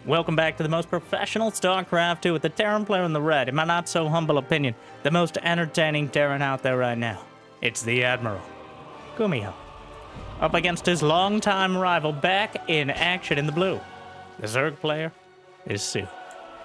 Welcome back to the most professional StarCraft 2 with the Terran player in the red. In my not so humble opinion, the most entertaining Terran out there right now. It's the Admiral, GuMiho, up against his longtime rival back in action in the blue. The Zerg player is Sue.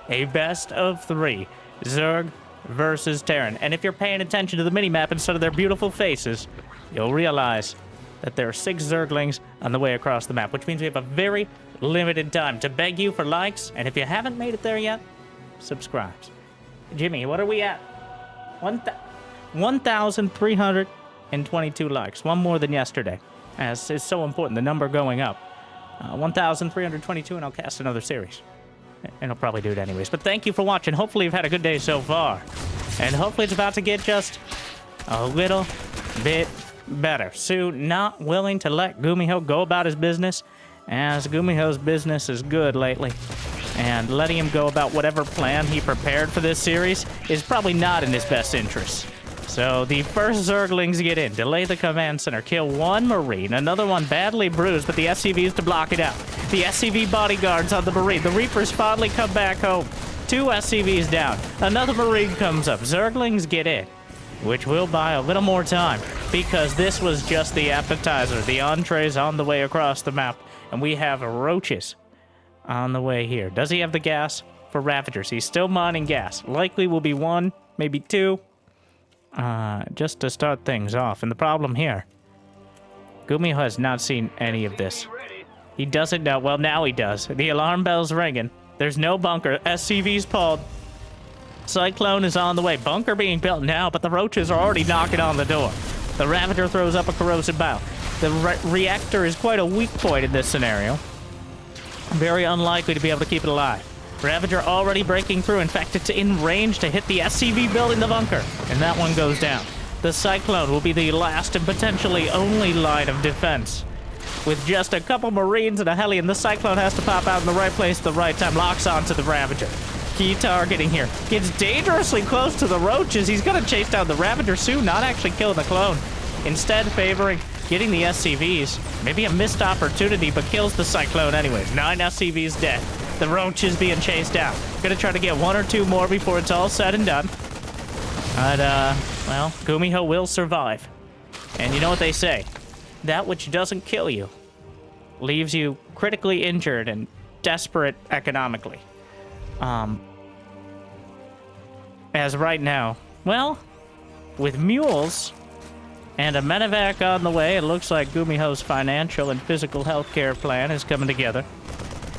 A best of 3, Zerg versus Terran. And if you're paying attention to the minimap instead of their beautiful faces, you'll realize that there are 6 Zerglings on the way across the map, which means we have a very limited time to beg you for likes, and if you haven't made it there yet, subscribe. Jimmy, what are we at? 1,322 likes, one more than yesterday, as is so important, the number going up. 1,322, and I'll cast another series. And I'll probably do it anyways, but thank you for watching. Hopefully you've had a good day so far, and hopefully it's about to get just a little bit better. Sue not willing to let GuMiho go about his business, as GuMiho's business is good lately, and letting him go about whatever plan he prepared for this series is probably not in his best interest. So the first Zerglings get in, delay the command center, kill one Marine, another one badly bruised, but the SCVs to block it out. The SCV bodyguards on the Marine, the Reapers finally come back home. 2 SCVs down, another Marine comes up, Zerglings get in, which will buy a little more time, because this was just the appetizer. The entree's on the way across the map, and we have roaches on the way here. Does he have the gas for Ravagers? He's still mining gas. Likely will be 1, maybe 2, just to start things off. And the problem here, GuMiho has not seen any of this. He doesn't know. Well, now he does. The alarm bell's ringing. There's no bunker. SCV's pulled. Cyclone is on the way. Bunker being built now, but the roaches are already knocking on the door. The Ravager throws up a corrosive bow. The reactor is quite a weak point in this scenario. Very unlikely to be able to keep it alive. Ravager already breaking through. In fact, it's in range to hit the SCV building the bunker. And that one goes down. The Cyclone will be the last and potentially only line of defense. With just a couple Marines and a Hellion, the Cyclone has to pop out in the right place at the right time. Locks onto the Ravager. Key targeting here. Gets dangerously close to the roaches. He's going to chase down the Ravager soon, not actually killing the clone. Instead, favoring getting the SCVs. Maybe a missed opportunity, but kills the Cyclone anyways. 9 SCVs dead. The roach is being chased down. Gonna try to get 1 or 2 more before it's all said and done. But, well, GuMiho will survive. And you know what they say? That which doesn't kill you leaves you critically injured and desperate economically. As right now, well, with mules and a medevac on the way, it looks like GuMiho's financial and physical healthcare plan is coming together.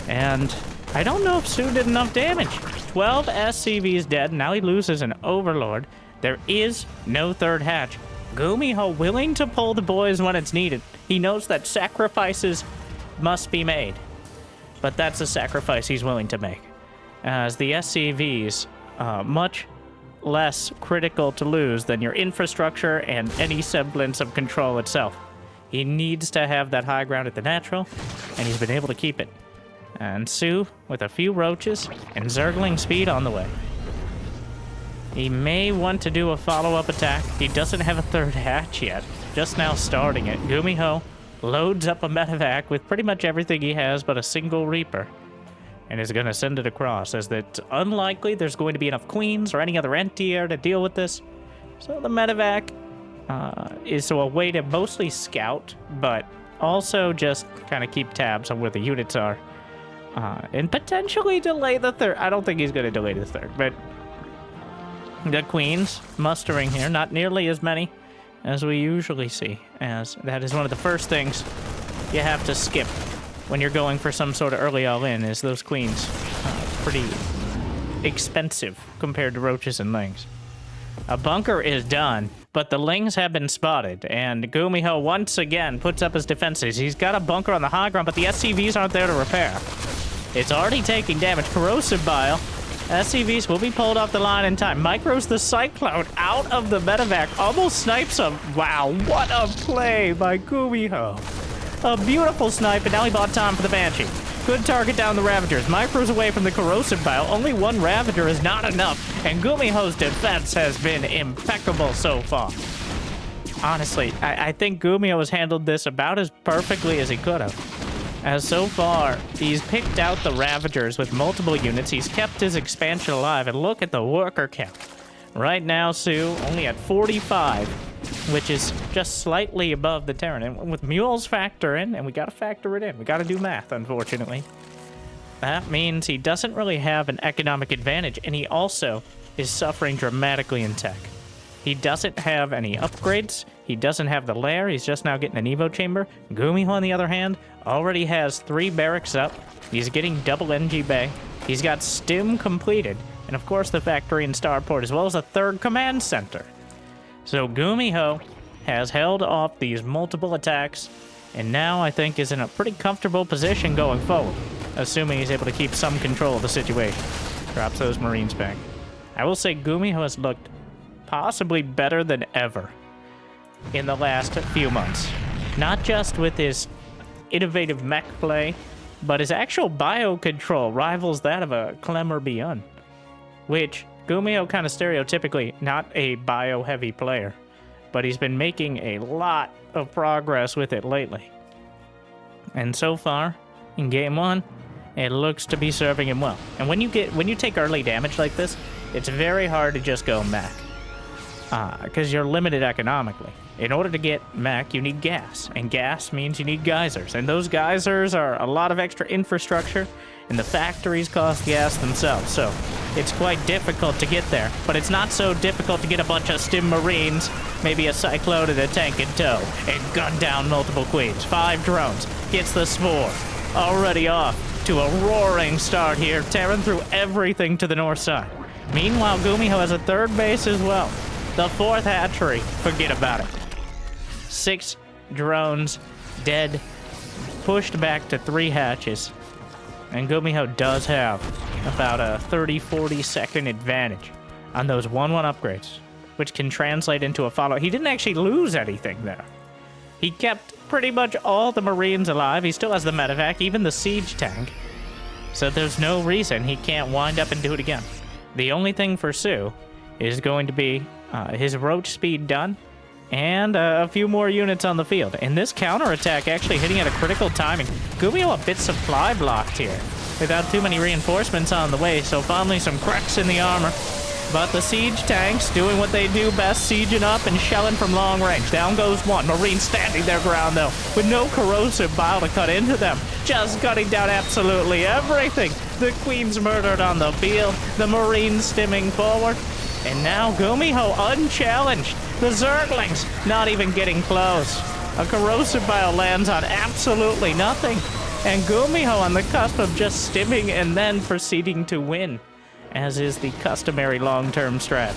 And I don't know if Sue did enough damage. 12 SCVs dead, now he loses an Overlord. There is no third hatch. GuMiho willing to pull the boys when it's needed. He knows that sacrifices must be made, but that's a sacrifice he's willing to make. As the SCVs, much less critical to lose than your infrastructure and any semblance of control itself. He needs to have that high ground at the natural, and he's been able to keep it. And Sue, with a few roaches and Zergling speed on the way. He may want to do a follow-up attack. He doesn't have a third hatch yet, just now starting it. GuMiho loads up a medevac with pretty much everything he has but a single Reaper, and is going to send it across, as it's unlikely there's going to be enough Queens or any other anti-air to deal with this. So the medevac is a way to mostly scout, but also just kind of keep tabs on where the units are. And potentially delay the third. I don't think he's going to delay the third, but the Queens mustering here, not nearly as many as we usually see, as that is one of the first things you have to skip when you're going for some sort of early all-in, is those Queens. Pretty expensive compared to roaches and lings. A bunker is done, but the lings have been spotted, and GuMiho once again puts up his defenses. He's got a bunker on the high ground, but the SCVs aren't there to repair. It's already taking damage. Corrosive Bile. SCVs will be pulled off the line in time. Micros the Cyclone out of the medevac. Almost snipes him. Wow, what a play by GuMiho. A beautiful snipe, and now he bought time for the Banshee. Good target down the Ravagers. Micros away from the Corrosive Bile. Only 1 Ravager is not enough, and GuMiho's defense has been impeccable so far. Honestly, I think GuMiho has handled this about as perfectly as he could have. As so far, he's picked out the Ravagers with multiple units. He's kept his expansion alive, and look at the worker count. Right now, Sue only at 45, which is just slightly above the Terran. And with Mules factor in, and we gotta factor it in. We gotta do math, unfortunately. That means he doesn't really have an economic advantage, and he also is suffering dramatically in tech. He doesn't have any upgrades. He doesn't have the lair. He's just now getting an Evo chamber. GuMiho, on the other hand, already has 3 barracks up. He's getting double NG Bay. He's got Stim completed. And of course the factory and starport, as well as a 3rd command center. So GuMiho has held off these multiple attacks, and now I think is in a pretty comfortable position going forward, assuming he's able to keep some control of the situation. Drops those Marines back. I will say GuMiho has looked possibly better than ever in the last few months. Not just with his innovative mech play, but his actual bio control rivals that of a Clem or Beyond, which GuMiho kind of stereotypically not a bio-heavy player, but he's been making a lot of progress with it lately. And so far, in Game 1, it looks to be serving him well. And when you take early damage like this, it's very hard to just go mech, because you're limited economically. In order to get mech, you need gas, and gas means you need geysers, and those geysers are a lot of extra infrastructure, and the factories cost gas themselves, so it's quite difficult to get there. But it's not so difficult to get a bunch of Stim Marines, maybe a Cyclone and a tank in tow, and gun down multiple queens. 5 drones, gets the Spore, already off to a roaring start here, tearing through everything to the north side. Meanwhile, GuMiho has a 3rd base as well. The 4th hatchery, forget about it. 6 drones dead, pushed back to 3 hatches. And GuMiho does have about a 30-40 second advantage on those 1-1 upgrades, which can translate into a follow. He didn't actually lose anything there. He kept pretty much all the Marines alive. He still has the medevac, even the siege tank. So there's no reason he can't wind up and do it again. The only thing for Sue is going to be his roach speed done, and a few more units on the field. And this counterattack actually hitting at a critical timing. GuMiho a bit supply blocked here, without too many reinforcements on the way, so finally some cracks in the armor. But the siege tanks doing what they do best, sieging up and shelling from long range. Down goes 1. Marines standing their ground, though, with no corrosive bile to cut into them. Just cutting down absolutely everything. The Queen's murdered on the field, the Marines stimming forward. And now GuMiho unchallenged. The Zerglings not even getting close. A corrosive bile lands on absolutely nothing. And GuMiho on the cusp of just stimming and then proceeding to win, as is the customary long-term strat.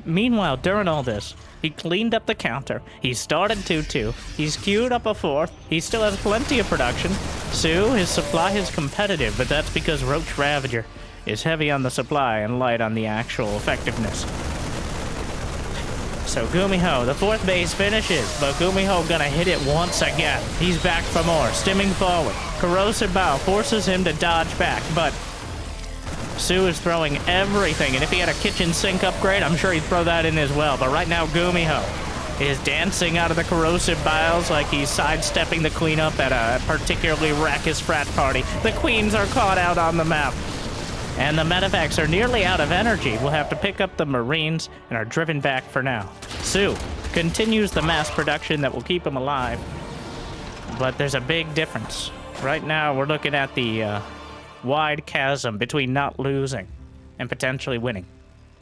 Meanwhile, during all this, he cleaned up the counter. He started 2-2. He's queued up a 4th. He still has plenty of production. Sue, his supply is competitive, but that's because Roach Ravager is heavy on the supply and light on the actual effectiveness. So GuMiho, the 4th base finishes, but GuMiho gonna hit it once again. He's back for more, stimming forward. Corrosive Bow forces him to dodge back, but Sue is throwing everything, and if he had a kitchen sink upgrade, I'm sure he'd throw that in as well. But right now, GuMiho is dancing out of the corrosive biles like he's sidestepping the cleanup at a particularly raucous frat party. The queens are caught out on the map, and the medevacs are nearly out of energy. We'll have to pick up the Marines and are driven back for now. Sue continues the mass production that will keep him alive, but there's a big difference. Right now, we're looking at the wide chasm between not losing and potentially winning.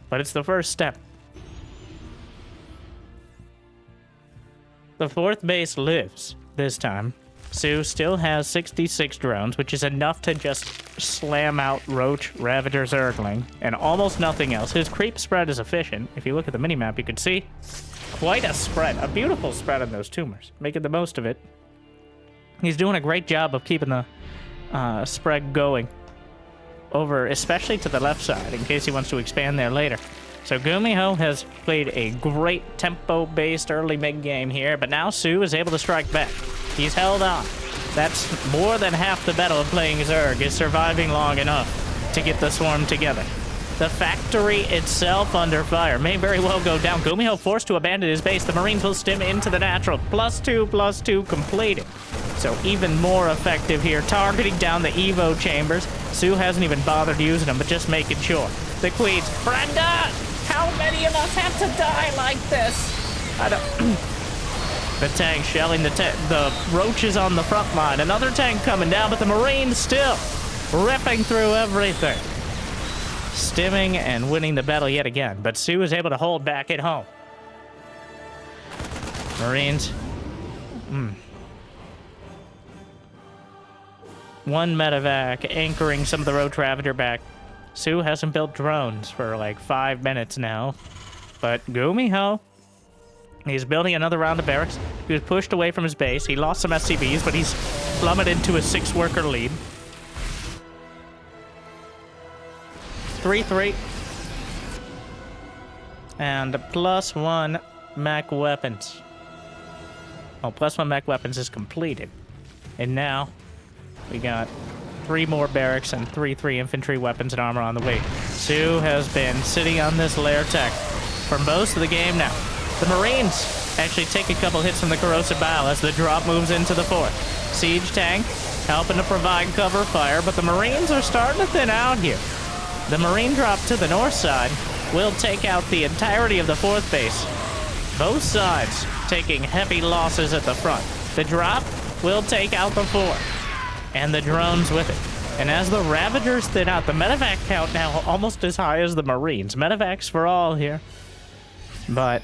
But it's the first step. The 4th base lives this time. Sue still has 66 drones, which is enough to just slam out Roach, Ravager, Zergling, and almost nothing else. His creep spread is efficient. If you look at the minimap, you can see quite a spread, a beautiful spread on those tumors, making the most of it. He's doing a great job of keeping the spread going over, especially to the left side, in case he wants to expand there later. So GuMiho has played a great tempo-based early mid-game here, but now Sue is able to strike back. He's held on. That's more than half the battle of playing Zerg, is surviving long enough to get the swarm together. The factory itself under fire may very well go down. GuMiho forced to abandon his base. The Marines will stim into the natural. +2/+2 completed. So even more effective here, targeting down the Evo chambers. Sue hasn't even bothered using them, but just making sure. The Queens. Brenda! How many of us have to die like this? I don't... The tank shelling the roaches on the front line. Another tank coming down, but the Marines still ripping through everything. Stimming and winning the battle yet again, but Sue is able to hold back at home. Marines. One medevac anchoring some of the Roach Ravager back. Sue hasn't built drones for like 5 minutes now, but GuMiho, he's building another round of barracks. He was pushed away from his base. He lost some SCVs, but he's plummeted to a 6-worker lead. 3-3. And +1 mech weapons. Oh, +1 mech weapons is completed. And now we got 3 more barracks and 3 infantry weapons and armor on the way. Sue has been sitting on this lair tech for most of the game now. The Marines actually take a couple hits from the corrosive bile as the drop moves into the 4th. Siege tank helping to provide cover fire, but the Marines are starting to thin out here. The Marine drop to the north side will take out the entirety of the 4th base. Both sides taking heavy losses at the front. The drop will take out the 4th, and the drones with it. And as the Ravagers thin out, the medevac count now almost as high as the Marines. Medevacs for all here. But,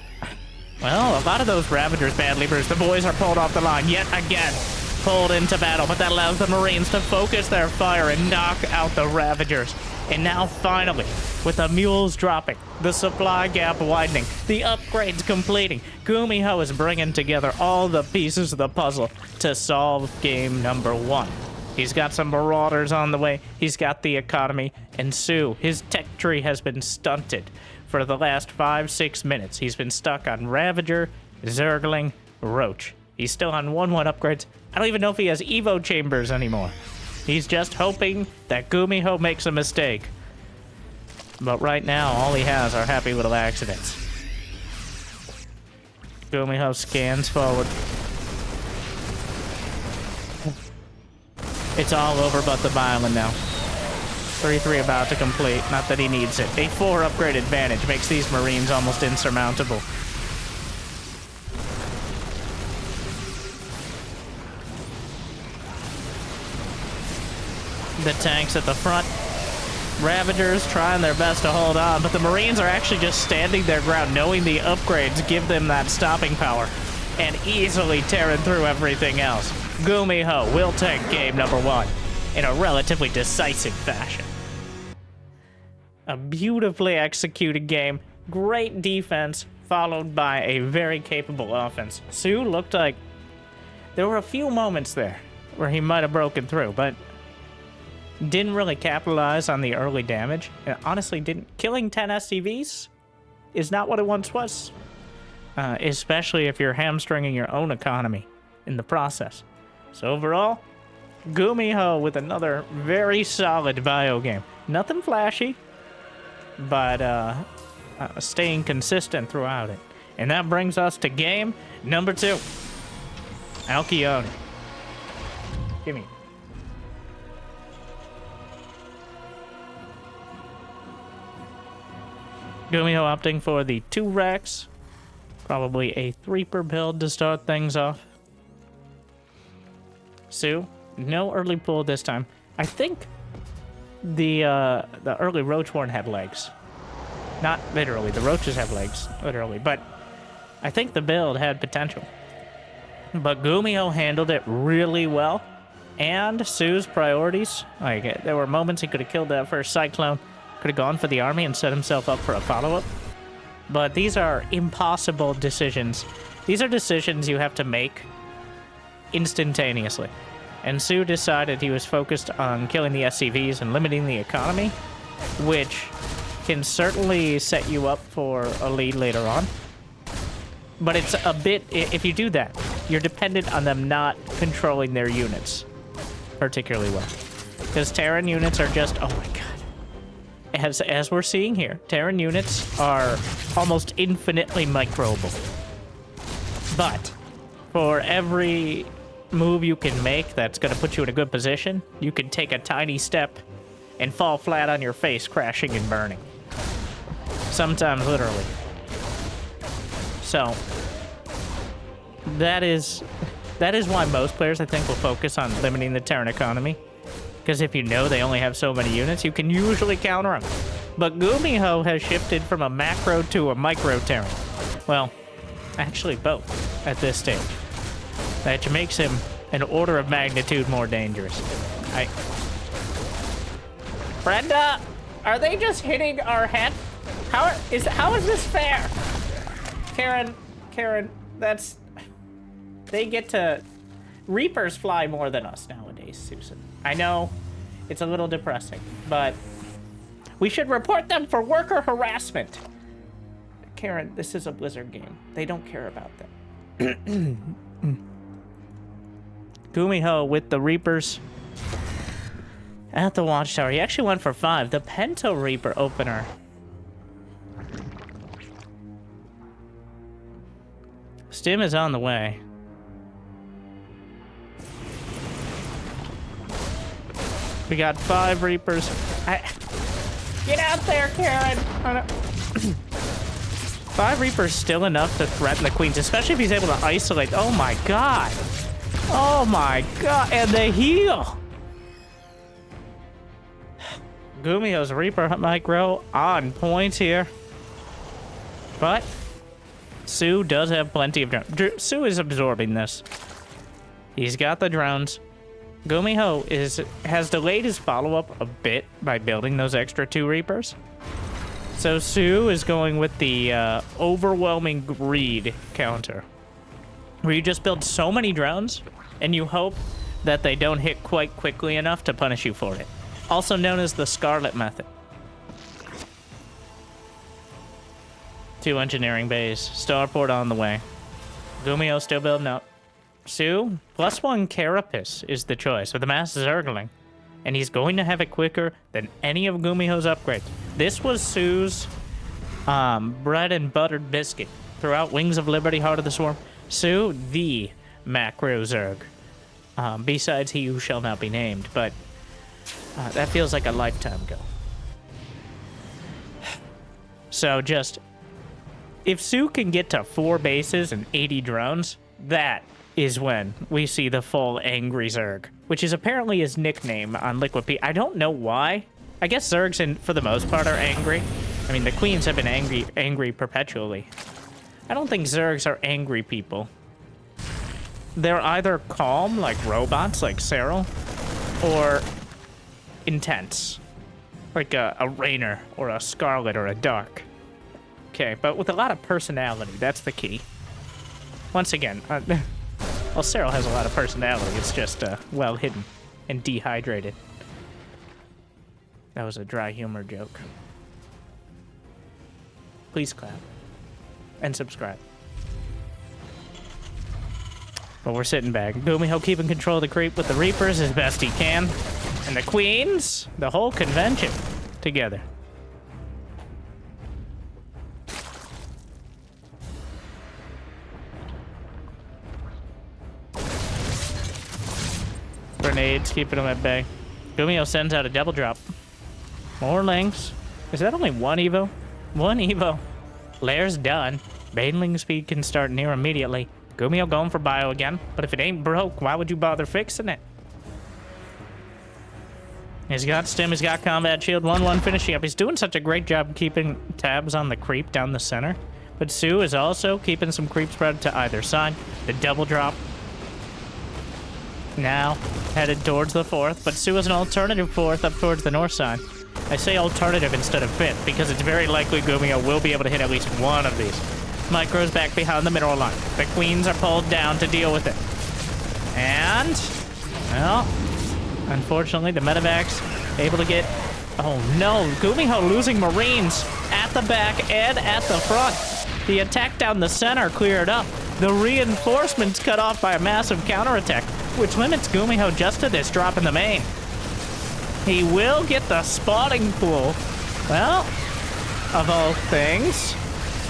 well, a lot of those Ravagers badly bruised. The boys are pulled off the line yet again. Pulled into battle, but that allows the Marines to focus their fire and knock out the Ravagers. And now, finally, with the mules dropping, the supply gap widening, the upgrades completing, GuMiho is bringing together all the pieces of the puzzle to solve game number 1. He's got some Marauders on the way, he's got the economy, and Sue, his tech tree has been stunted for the last 5-6 minutes. He's been stuck on Ravager, Zergling, Roach. He's still on 1-1 upgrades. I don't even know if he has Evo chambers anymore. He's just hoping that GuMiho makes a mistake. But right now, all he has are happy little accidents. GuMiho scans forward. It's all over but the Violin now. 3-3 about to complete. Not that he needs it. A 4 upgrade advantage makes these Marines almost insurmountable. The tanks at the front. Ravagers trying their best to hold on, but the Marines are actually just standing their ground, knowing the upgrades give them that stopping power, and easily tearing through everything else. GuMiho will take game number 1 in a relatively decisive fashion. A beautifully executed game, great defense, followed by a very capable offense. Sue looked like there were a few moments there where he might have broken through, but didn't really capitalize on the early damage. And honestly, killing 10 SCVs is not what it once was. Especially if you're hamstringing your own economy in the process. So overall, GuMiho with another very solid bio game. Nothing flashy, but staying consistent throughout it. And that brings us to game number 2. Alcyone. Give me. GuMiho opting for the 2 racks. Probably a 3-per build to start things off. Sue, no early pull this time. I think the early Roach Horn had legs. Not literally, the Roaches have legs, literally, but I think the build had potential. But GuMiho handled it really well. And Sue's priorities, like, there were moments he could have killed that first Cyclone, could have gone for the army and set himself up for a follow-up. But these are impossible decisions. These are decisions you have to make instantaneously. And Sue decided he was focused on killing the SCVs and limiting the economy, which can certainly set you up for a lead later on. But it's a bit, if you do that, you're dependent on them not controlling their units particularly well. Because Terran units are just, oh my god. as we're seeing here, Terran units are almost infinitely microable. But for every move you can make that's going to put you in a good position, you can take a tiny step and fall flat on your face, crashing and burning. Sometimes literally. So that is why most players, I think, will focus on limiting the Terran economy. Because if you know they only have so many units, you can usually counter them. But GuMiho has shifted from a macro to a micro Terran. Well, actually both at this stage. That makes him an order of magnitude more dangerous. Brenda, are they just hitting our head? How is this fair? Karen, that's... They get to... Reapers fly more than us nowadays, Susan. I know it's a little depressing, but we should report them for worker harassment. Karen, this is a Blizzard game. They don't care about that. GuMiho with the Reapers at the Watchtower. He actually went for 5. The Pento Reaper opener. Stim is on the way. We got 5 Reapers. Get out there, Karen! Oh, no. 5 Reapers still enough to threaten the Queens, especially if he's able to isolate. Oh my god! Oh my god! And the heal! GuMiho's Reaper micro on point here. But Sue does have plenty of drones. Sue is absorbing this. He's got the drones. GuMiho has delayed his follow-up a bit by building those extra 2 Reapers. So Sue is going with the overwhelming greed counter, where you just build so many drones, and you hope that they don't hit quite quickly enough to punish you for it. Also known as the Scarlet method. 2 engineering bays. Starport on the way. GuMiho still building up. Sue, +1 Carapace is the choice with the Mass Zergling. And he's going to have it quicker than any of GuMiho's upgrades. This was Sue's bread and buttered biscuit. Throughout Wings of Liberty, Heart of the Swarm. Sue, the macro Zerg. Besides He Who Shall Not Be Named. But that feels like a lifetime ago. So just... If Sue can get to 4 bases and 80 drones, that is when we see the full Angry Zerg, which is apparently his nickname on Liquid P. I don't know why. I guess Zergs, for the most part, are angry. I mean, the Queens have been angry perpetually. I don't think Zergs are angry people. They're either calm, like robots, like Cyril, or intense, like a Rainer, or a Scarlet, or a Dark. Okay, but with a lot of personality, that's the key. Once again, well, Cyril has a lot of personality. It's just well hidden and dehydrated. That was a dry humor joke. Please clap and subscribe. But we're sitting back. GuMiho keeping control of the creep with the Reapers as best he can. And the Queens, the whole convention together. Grenades, keeping them at bay. GuMiho sends out a double drop. More links. Is that only 1 Evo? 1 Evo. Lair's done. Baneling speed can start near immediately. GuMiho going for bio again. But if it ain't broke, why would you bother fixing it? He's got stim, he's got combat shield. 1-1 finishing up. He's doing such a great job keeping tabs on the creep down the center. But Sue is also keeping some creep spread to either side. The double drop. Now headed towards the 4th, but Sue has an alternative 4th up towards the north side. I say alternative instead of 5th because it's very likely GuMiho will be able to hit at least 1 of these. Micro's back behind the mineral line. The Queens are pulled down to deal with it. And, well, unfortunately, the medevacs able to get... Oh no, GuMiho losing Marines at the back and at the front. The attack down the center cleared up. The reinforcements cut off by a massive counterattack, which limits GuMiho just to this drop in the main. He will get the spawning pool Well, of all things,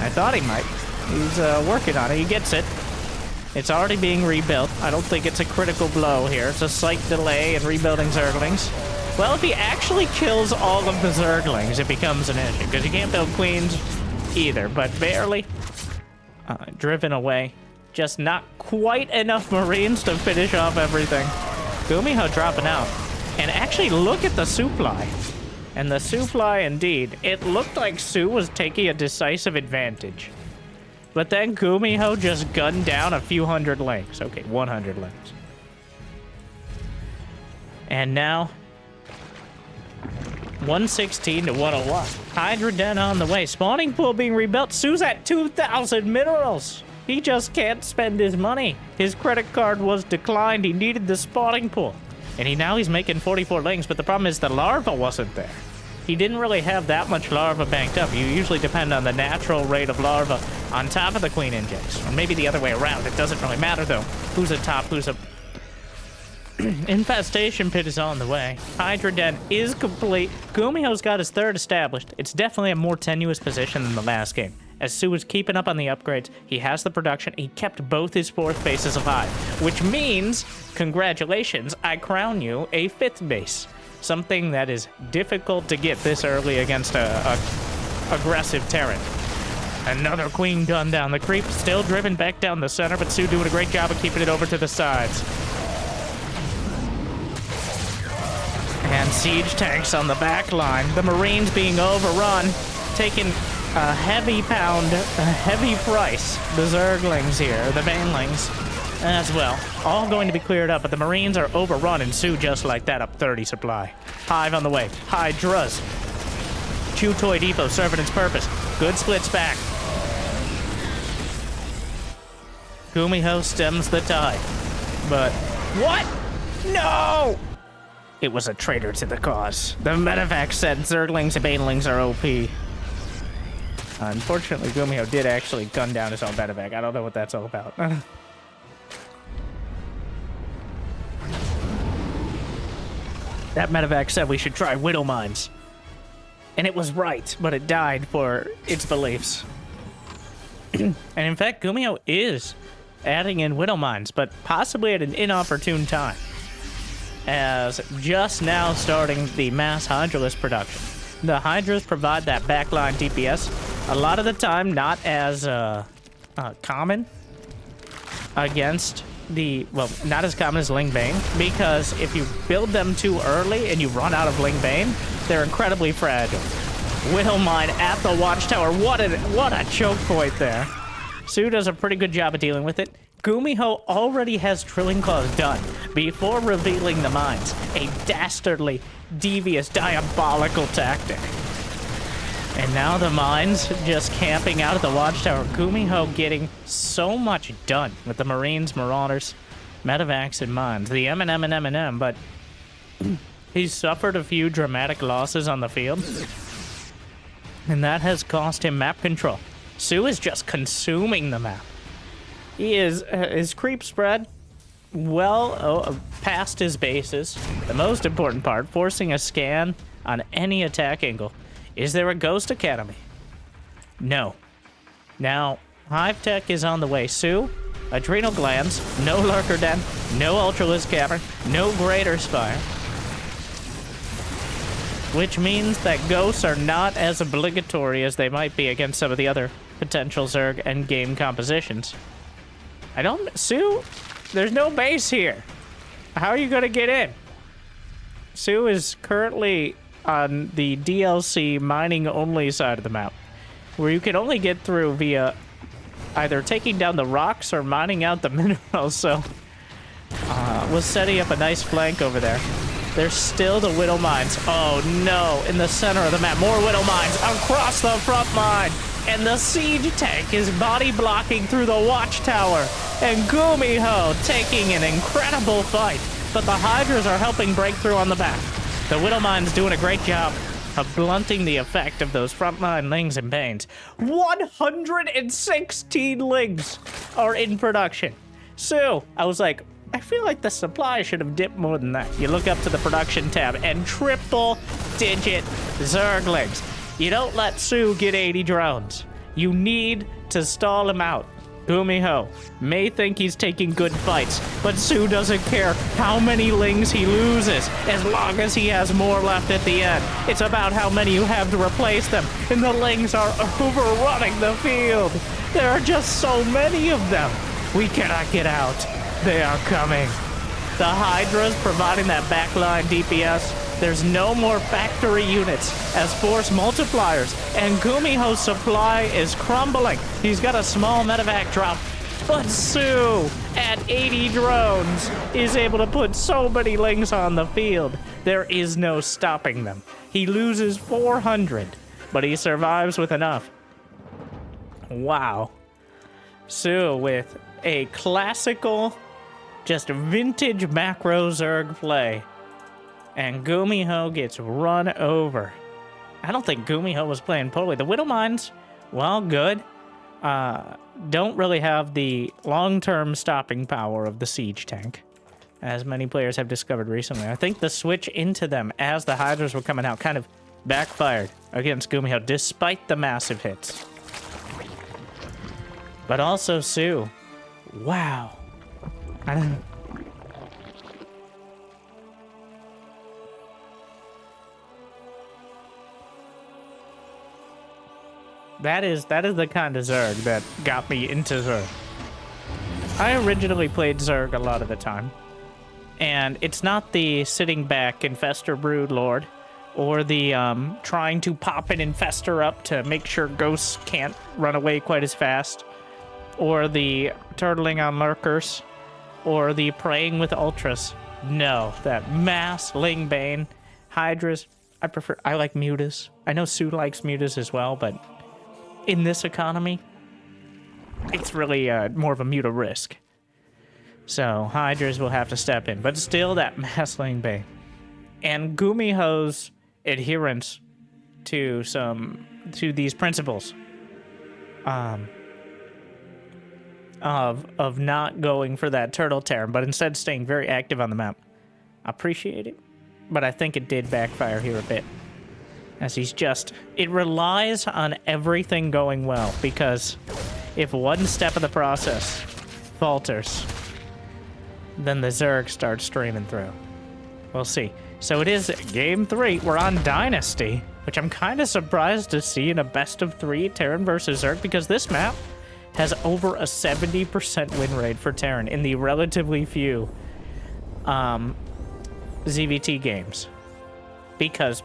I thought he might. He's working on it. He gets it. It's already being rebuilt. I don't think it's a critical blow here. It's a slight delay in rebuilding Zerglings. Well, if he actually kills all of the Zerglings, it becomes an issue, because you can't build queens either, but barely. Driven away. Just not quite enough Marines to finish off everything. GuMiho dropping out. And actually, look at the supply. And the supply, indeed. It looked like Su was taking a decisive advantage. But then GuMiho just gunned down a few hundred lings. Okay, 100 lings. And now, 116 to 101. Hydra Den on the way. Spawning pool being rebuilt. Su's at 2,000 minerals. He just can't spend his money. His credit card was declined. He needed the spawning pool. And he's making 44 lings, but the problem is the larva wasn't there. He didn't really have that much larva banked up. You usually depend on the natural rate of larva on top of the queen injects. Or maybe the other way around. It doesn't really matter, though. Who's a top, who's a... Infestation pit is on the way. Hydra Den is complete. GuMiho's got his third established. It's definitely a more tenuous position than the last game. As Su was keeping up on the upgrades, he has the production. He kept both his fourth bases alive, which means, congratulations, I crown you a fifth base. Something that is difficult to get this early against a aggressive Terran. Another queen gun down the creep, still driven back down the center, but Su doing a great job of keeping it over to the sides. And siege tanks on the back line. The Marines being overrun, taking a heavy pound, a heavy price. The Zerglings here, the Banelings as well. All going to be cleared up, but the Marines are overrun, and Su just like that up 30 supply. Hive on the way. Hydras. Chew Toy Depot serving its purpose. Good splits back. GuMiho stems the tide. But what? No! It was a traitor to the cause. The medevac said Zerglings and Banelings are OP. Unfortunately, GuMiho did actually gun down his own medevac. I don't know what that's all about. That medevac said we should try Widow Mines. And it was right, but it died for its beliefs. And in fact, GuMiho is adding in Widow Mines, but possibly at an inopportune time. As just now starting the mass Hydralist production. The Hydras provide that backline DPS. A lot of the time, not as common against the, well, not as common as Ling Bane, because if you build them too early and you run out of Ling Bane, they're incredibly fragile. Widow Mine at the Watchtower. What a choke point there. Su does a pretty good job of dealing with it. GuMiho already has Drilling Claws done before revealing the mines. A dastardly, devious, diabolical tactic. And now the mines just camping out at the Watchtower. GuMiho getting so much done with the Marines, Marauders, Medevacs, and mines. The M&M, but he's suffered a few dramatic losses on the field. And that has cost him map control. Su is just consuming the map. He is, his creep spread well past his bases. The most important part, forcing a scan on any attack angle. Is there a Ghost Academy? No. Now, Hive Tech is on the way. Su, Adrenal Glands, no Lurker Den, no Ultralisk Cavern, no Greater Spire. Which means that ghosts are not as obligatory as they might be against some of the other potential Zerg endgame compositions. Su, there's no base here. How are you gonna get in? Su is currently on the DLC mining only side of the map, where you can only get through via either taking down the rocks or mining out the minerals, so was setting up a nice flank over there. There's still the Widow Mines. Oh no, in the center of the map, more Widow Mines across the front line. And the siege tank is body blocking through the Watchtower. And GuMiho taking an incredible fight. But the Hydras are helping break through on the back. The Widow Mine's doing a great job of blunting the effect of those frontline Lings and Banes. 116 Lings are in production. So, I was like, I feel like the supply should have dipped more than that. You look up to the production tab and triple-digit Zerglings. You don't let Su get 80 drones. You need to stall him out. GuMiho may think he's taking good fights, but Su doesn't care how many lings he loses, as long as he has more left at the end. It's about how many you have to replace them, and the lings are overrunning the field. There are just so many of them. We cannot get out. They are coming. The Hydras providing that backline DPS. There's no more factory units as force multipliers, and GuMiho's supply is crumbling. He's got a small medevac drop, but Su, at 80 drones, is able to put so many lings on the field. There is no stopping them. He loses 400, but he survives with enough. Wow. Su with a classical, just vintage macro Zerg play. And GuMiho gets run over. I don't think GuMiho was playing poorly. The Widow Mines, well, good. Don't really have the long-term stopping power of the siege tank, as many players have discovered recently. I think the switch into them as the Hydras were coming out kind of backfired against GuMiho, despite the massive hits. But also Su. Wow. I don't know. That is the kind of Zerg that got me into Zerg. I originally played Zerg a lot of the time. And it's not the sitting back Infestor Brood Lord, or the trying to pop an Infestor up to make sure ghosts can't run away quite as fast, or the turtling on lurkers, or the praying with ultras. No, that mass Lingbane, Hydras. I like Mutas. I know Su likes Mutas as well, but in this economy, it's really more of a Muta risk. So Hydras will have to step in, but still that mass Lingbane. And GuMiho's adherence to these principles of not going for that turtle Terran, but instead staying very active on the map. I appreciate it, but I think it did backfire here a bit. As it relies on everything going well, because if one step of the process falters, then the Zerg starts streaming through. We'll see. So it is game 3. We're on Dynasty, which I'm kind of surprised to see in a best of 3 Terran versus Zerg, because this map has over a 70% win rate for Terran in the relatively few ZVT games. Because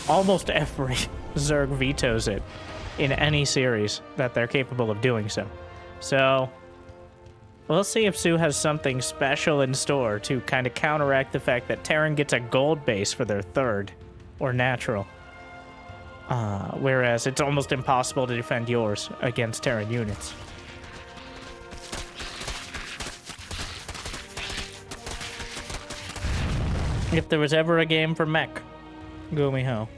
almost every Zerg vetoes it in any series that they're capable of doing so. So we'll see if Su has something special in store to kind of counteract the fact that Terran gets a gold base for their third, or natural. Whereas it's almost impossible to defend yours against Terran units. If there was ever a game for mech, GuMiho.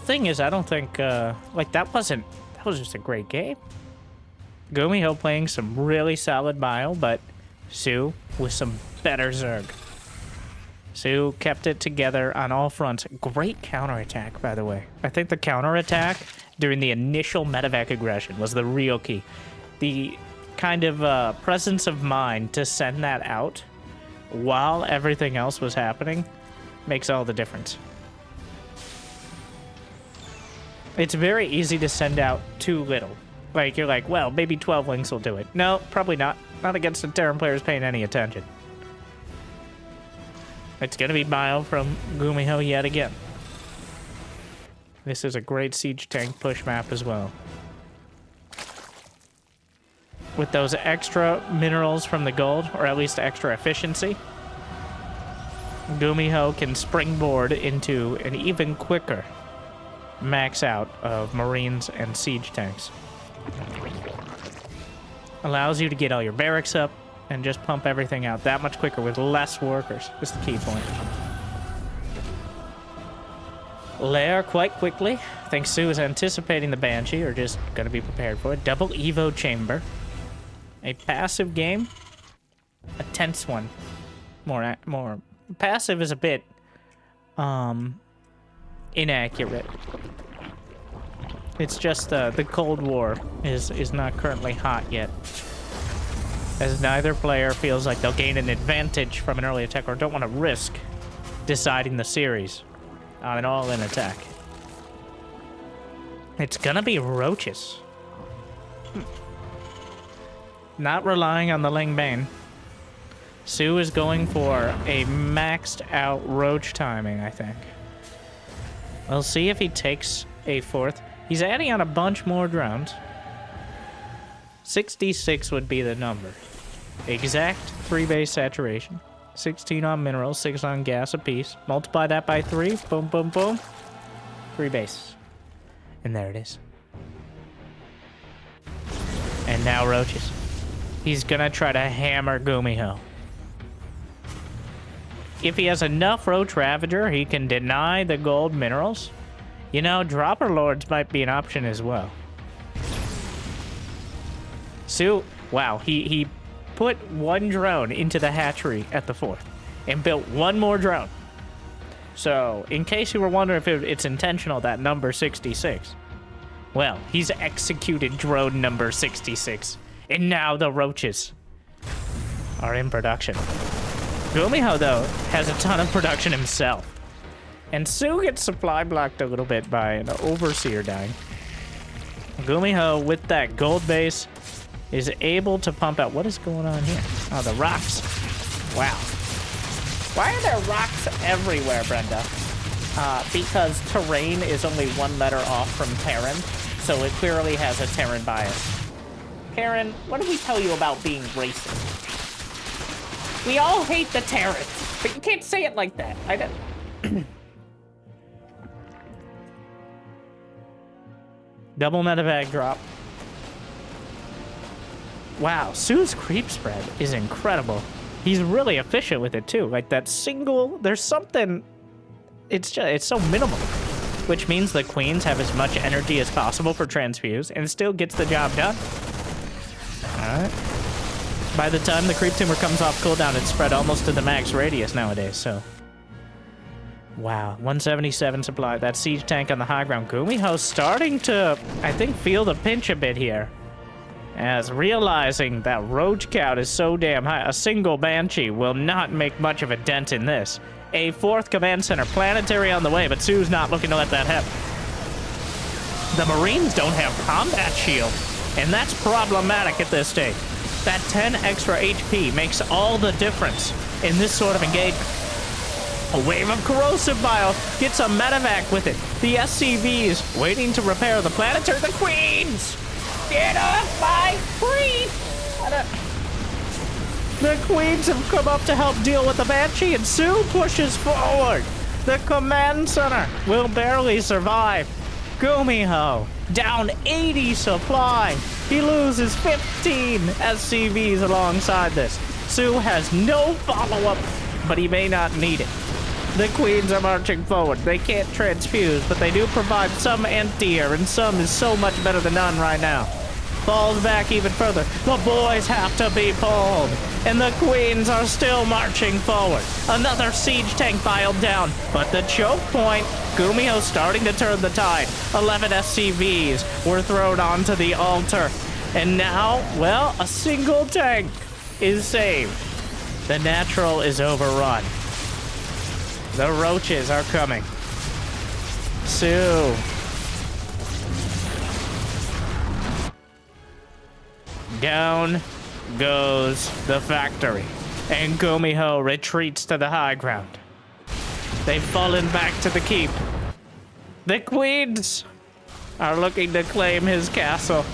Thing is, I don't think, that was just a great game. GuMiho playing some really solid bio, but Su with some better Zerg. Su kept it together on all fronts. Great counterattack, by the way. I think the counterattack during the initial medevac aggression was the real key. The kind of presence of mind to send that out while everything else was happening makes all the difference. It's very easy to send out too little. Like, you're like, well, maybe 12 links will do it. No, probably not. Not against the Terran players paying any attention. It's gonna be bio from GuMiho yet again. This is a great siege tank push map as well. With those extra minerals from the gold, or at least extra efficiency, GuMiho can springboard into an even quicker max out of Marines and siege tanks. Allows you to get all your barracks up and just pump everything out that much quicker with less workers, is the key point. Lair quite quickly. I think Su is anticipating the Banshee, or just going to be prepared for it. Double Evo Chamber. A passive game. A tense one. More passive is a bit inaccurate. It's just the Cold War is not currently hot yet, as neither player feels like they'll gain an advantage from an early attack or don't want to risk deciding the series on an all-in attack. It's gonna be roaches. Not relying on the Ling Bane. Sue is going for a maxed out roach timing, I think. We'll see if he takes a fourth. He's adding on a bunch more drones. 66 would be the number. Exact 3 base saturation. 16 on minerals, 6 on gas apiece. Multiply that by 3. Boom, boom, boom. 3 base. And there it is. And now roaches. He's gonna try to hammer GuMiho. If he has enough Roach Ravager, he can deny the gold minerals. You know, Dropper Lords might be an option as well. Sue, wow, he put 1 drone into the hatchery at the 4th and built 1 more drone. So, in case you were wondering if it's intentional, that number 66, well, he's executed drone number 66. And now the roaches are in production. GuMiho, though, has a ton of production himself. And Sue gets supply blocked a little bit by an Overseer dying. GuMiho, with that gold base, is able to pump out... What is going on here? Oh, the rocks. Wow. Why are there rocks everywhere, Brenda? Because Terran is only 1 letter off from Terran, so it clearly has a Terran bias. Karen, what did we tell you about being racist? We all hate the Terrans, but you can't say it like that. I don't... Double medevac drop. Wow, Sue's creep spread is incredible. He's really efficient with it too. Like that single, there's something, it's so minimal. Which means the queens have as much energy as possible for transfuse and still gets the job done. Alright. By the time the creep tumor comes off cooldown, it's spread almost to the max radius nowadays, so. Wow, 177 supply. That siege tank on the high ground. GuMiho's starting to, I think, feel the pinch a bit here. As realizing that roach count is so damn high, a single Banshee will not make much of a dent in this. A 4th command center, planetary on the way, but Sue's not looking to let that happen. The Marines don't have combat shield, and that's problematic at this stage. That 10 extra HP makes all the difference in this sort of engagement. A wave of corrosive bile gets a medevac with it. The SCVs waiting to repair the planetary. The queens! Get off my queen! The queens have come up to help deal with the Banshee, and Sue pushes forward. The command center will barely survive. GuMiho down 80 supply. He loses 15 SCVs alongside this. Sue has no follow-up, but he may not need it. The queens are marching forward. They can't transfuse, but they do provide some anti-air, and some is so much better than none right now. Falls back even further. The boys have to be pulled, and the queens are still marching forward. Another siege tank filed down, but the choke point, GuMiho starting to turn the tide. 11 SCVs were thrown onto the altar, and now, well, a single tank is saved. The natural is overrun. The roaches are coming. Sue. Down goes the factory, and GuMiho retreats to the high ground. They've fallen back to the keep. The queens are looking to claim his castle.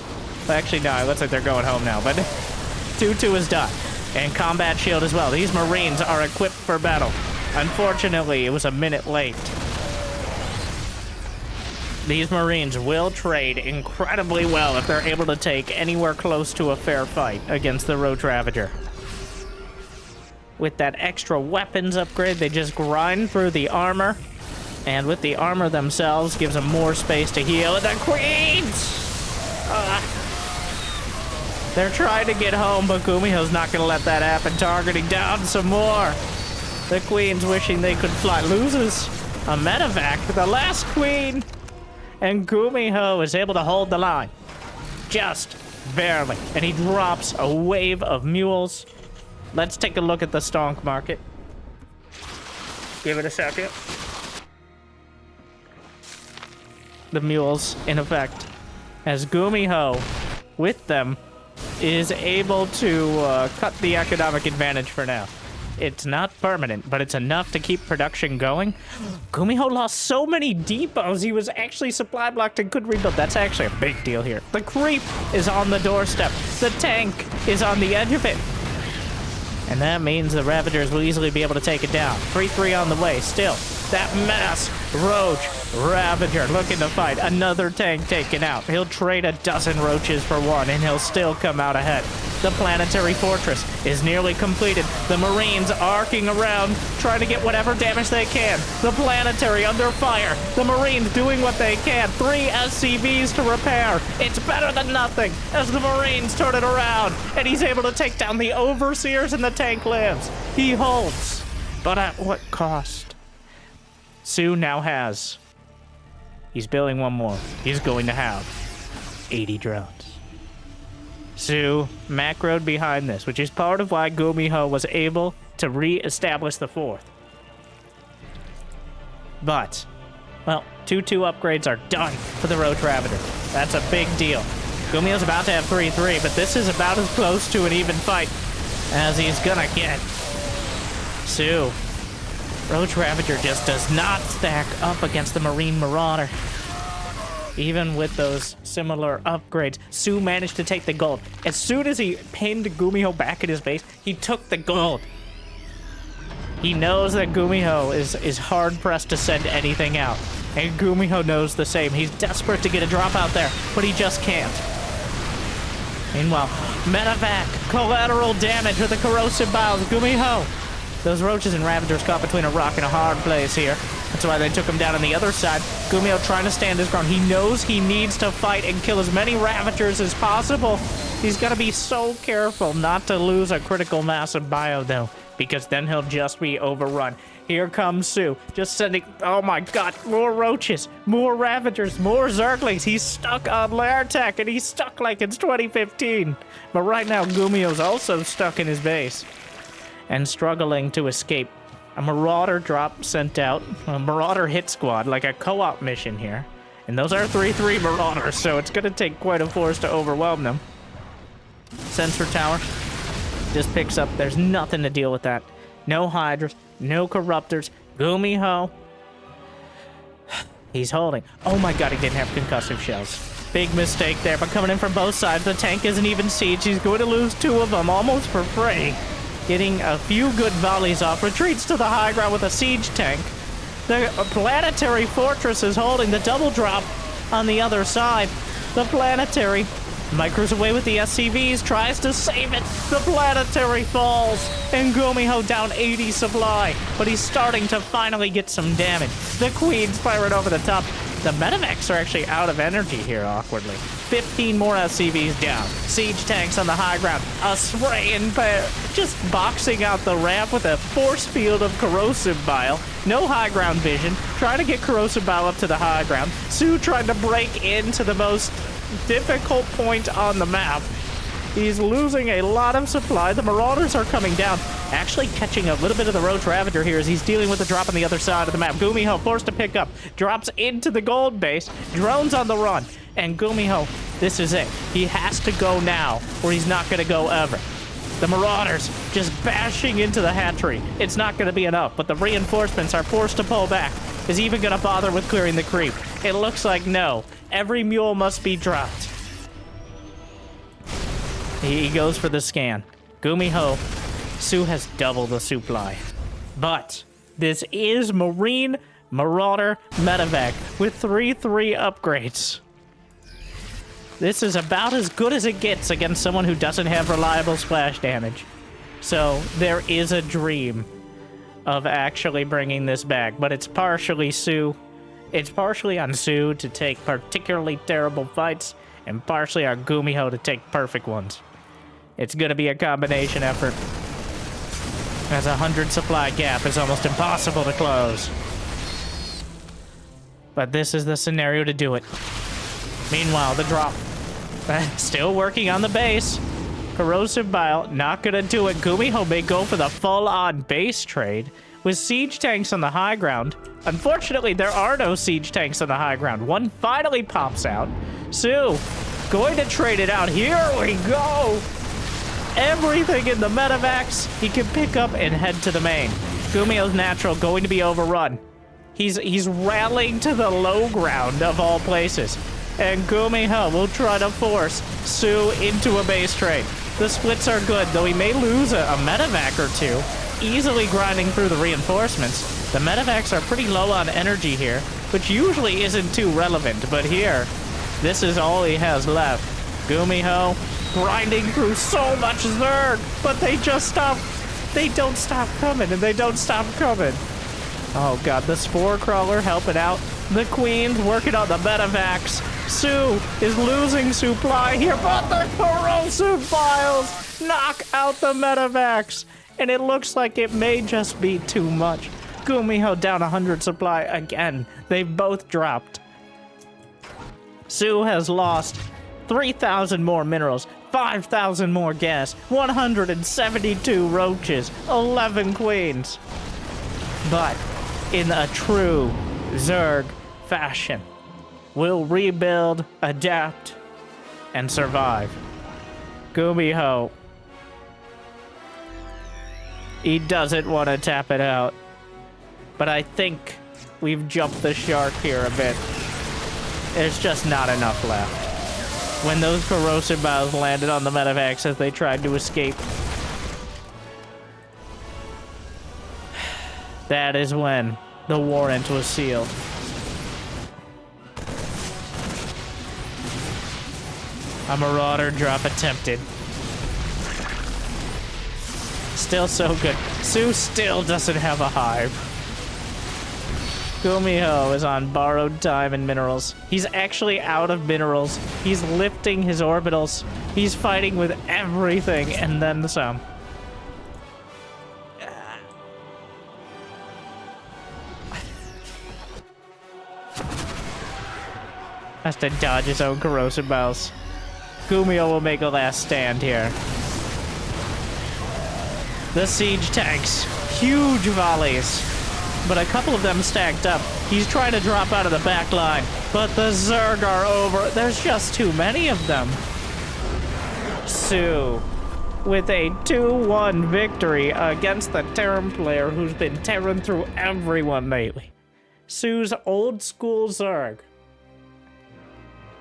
Actually, no, it looks like they're going home now, but 2-2 is done. And combat shield as well. These Marines are equipped for battle. Unfortunately, it was a minute late. These Marines will trade incredibly well if they're able to take anywhere close to a fair fight against the Roach Ravager. With that extra weapons upgrade, they just grind through the armor. And with the armor themselves, gives them more space to heal. And the queens! They're trying to get home, but GuMiho's not going to let that happen. Targeting down some more. The queens wishing they could fly. Loses a medevac, the last queen, and GuMiho is able to hold the line. Just barely. And he drops a wave of mules. Let's take a look at the stonk market. Give it a second. The mules in effect, as GuMiho, with them, is able to cut the economic advantage for now. It's not permanent, but it's enough to keep production going. GuMiho lost so many depots, he was actually supply blocked and couldn't rebuild. That's actually a big deal here. The creep is on the doorstep. The tank is on the edge of it. And that means the Ravagers will easily be able to take it down. 3-3 on the way. Still, that mass Roach Ravager looking to fight. Another tank taken out. He'll trade a dozen Roaches for one, and he'll still come out ahead. The planetary fortress is nearly completed. The Marines arcing around, trying to get whatever damage they can. The planetary under fire. The Marines doing what they can. 3 SCVs to repair. It's better than nothing as the Marines turn it around, and he's able to take down the Overseers, and the tank lives. He holds, but at what cost? Sue now has. He's building one more. He's going to have 80 drones. Sue macroed behind this, which is part of why GuMiho was able to re-establish the 4th. But, well, 2-2 upgrades are done for the Roach Ravager. That's a big deal. GuMiho's about to have 3-3, but this is about as close to an even fight as he's gonna get. Sue. Roach Ravager just does not stack up against the Marine Marauder. Even with those similar upgrades, Sue managed to take the gold. As soon as he pinned GuMiho back at his base, he took the gold. He knows that GuMiho is hard-pressed to send anything out. And GuMiho knows the same. He's desperate to get a drop out there, but he just can't. Meanwhile, medevac, collateral damage with the corrosive biles. GuMiho. Those Roaches and Ravagers caught between a rock and a hard place here. That's why they took him down on the other side. GuMiho trying to stand his ground. He knows he needs to fight and kill as many Ravagers as possible. He's got to be so careful not to lose a critical mass of bio, though, because then he'll just be overrun. Here comes Sue, just sending, oh my god, more Roaches, more Ravagers, more Zerglings. He's stuck on lair tech, and he's stuck like it's 2015. But right now, GuMiho's also stuck in his base and struggling to escape. A Marauder drop sent out, a Marauder hit squad, like a co-op mission here. And those are 3-3 Marauders, so it's gonna take quite a force to overwhelm them. Sensor tower just picks up. There's nothing to deal with that. No Hydras, no Corruptors. GuMiho, he's holding. Oh my god, he didn't have concussive shells. Big mistake there, but coming in from both sides. The tank isn't even siege. He's going to lose 2 of them almost for free. Getting a few good volleys off. Retreats to the high ground with a siege tank. The planetary fortress is holding. The double drop on the other side. The planetary micros away with the SCVs, tries to save it. The planetary falls, and GuMiho down 80 supply, but he's starting to finally get some damage. The Queen's firing over the top. The medevacs are actually out of energy here, awkwardly. 15 more SCVs down. Siege tanks on the high ground. A spray and just boxing out the ramp with a force field of corrosive bile. No high ground vision. Trying to get corrosive bile up to the high ground. Sue trying to break into the most difficult point on the map. He's losing a lot of supply. The Marauders are coming down. Actually catching a little bit of the Roach Ravager here as he's dealing with the drop on the other side of the map. GuMiho forced to pick up. Drops into the gold base. Drones on the run. And GuMiho, this is it. He has to go now, or he's not going to go ever. The Marauders just bashing into the hatchery. It's not going to be enough, but the reinforcements are forced to pull back. Is he even going to bother with clearing the creep? It looks like no. Every mule must be dropped. He goes for the scan. GuMiho, Sue has double the supply. But this is Marine Marauder Medevac with 3-3 upgrades. This is about as good as it gets against someone who doesn't have reliable splash damage. So there is a dream of actually bringing this back, but it's partially Sue. It's partially on Sue to take particularly terrible fights, and partially on GuMiho to take perfect ones. It's going to be a combination effort, as a 100 supply gap is almost impossible to close. But this is the scenario to do it. Meanwhile, the drop. Still working on the base. Corrosive Bile, not gonna do it. GuMiho may go for the full-on base trade with siege tanks on the high ground. Unfortunately, there are no siege tanks on the high ground. One finally pops out. Sue, going to trade it out. Here we go. Everything in the medevacs he can pick up and head to the main. GuMiho's natural going to be overrun. He's rallying to the low ground of all places. And GuMiho will try to force Sue into a base trade. The splits are good, though he may lose a medevac or two, easily grinding through the reinforcements. The medevacs are pretty low on energy here, which usually isn't too relevant, but here, this is all he has left. GuMiho grinding through so much Zerg, but they just stop. They don't stop coming, and they don't stop coming. Oh god, the Spore Crawler helping out. The Queen's working on the medevacs. Sue is losing supply here, but the Corrosive Biles knock out the medevacs. And it looks like it may just be too much. GuMiho down 100 supply again. They've both dropped. Sue has lost 3,000 more minerals, 5,000 more gas, 172 roaches, 11 queens. But in a true Zerg fashion, will rebuild, adapt, and survive. GuMiho, he doesn't want to tap it out, but I think we've jumped the shark here a bit. There's just not enough left. When those corrosive biles landed on the medevacs as they tried to escape, that is when the warrant was sealed. A Marauder drop attempted. Still so good. Sue still doesn't have a hive. GuMiho is on borrowed time and minerals. He's actually out of minerals. He's lifting his orbitals. He's fighting with everything and then some. Has to dodge his own corrosive biles. GuMiho will make a last stand here. The siege tanks, huge volleys, but a couple of them stacked up. He's trying to drop out of the back line, but the Zerg are over. There's just too many of them. Sue with a 2-1 victory against the Terran player who's been tearing through everyone lately. Sue's old school Zerg.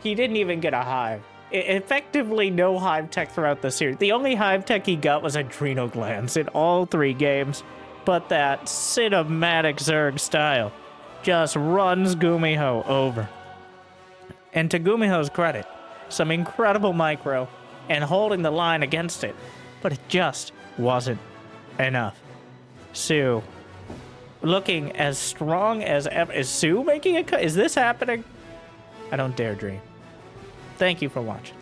He didn't even get a hive. Effectively no hive tech throughout the series. The only hive tech he got was adrenal glands in all 3 games. But that cinematic Zerg style just runs GuMiho over. And to GuMiho's credit, some incredible micro and holding the line against it. But it just wasn't enough. Sue looking as strong as ever. Is Sue making a cut? Is this happening? I don't dare dream. Thank you for watching.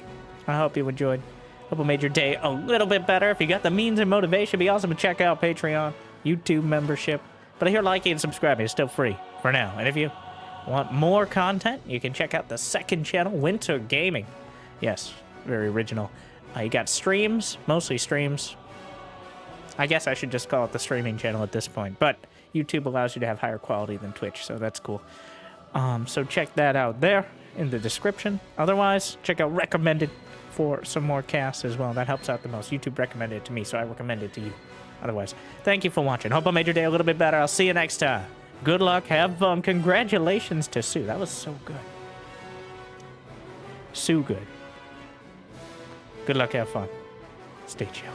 I hope you enjoyed. Hope it made your day a little bit better. If you got the means and motivation, it'd be awesome to check out Patreon, YouTube membership. But I hear liking and subscribing is still free for now. And if you want more content, you can check out the second channel, Winter Gaming. Yes, very original. You got streams, mostly streams. I guess I should just call it the streaming channel at this point. But YouTube allows you to have higher quality than Twitch, so that's cool. So check that out there in the description. Otherwise, check out recommended for some more casts as well. That helps out the most. YouTube recommended it to me, so I recommend it to you. Otherwise, thank you for watching. Hope I made your day a little bit better. I'll see you next time. Good luck. Have fun. Congratulations to Sue. That was so good. Sue good. Good luck. Have fun. Stay chill.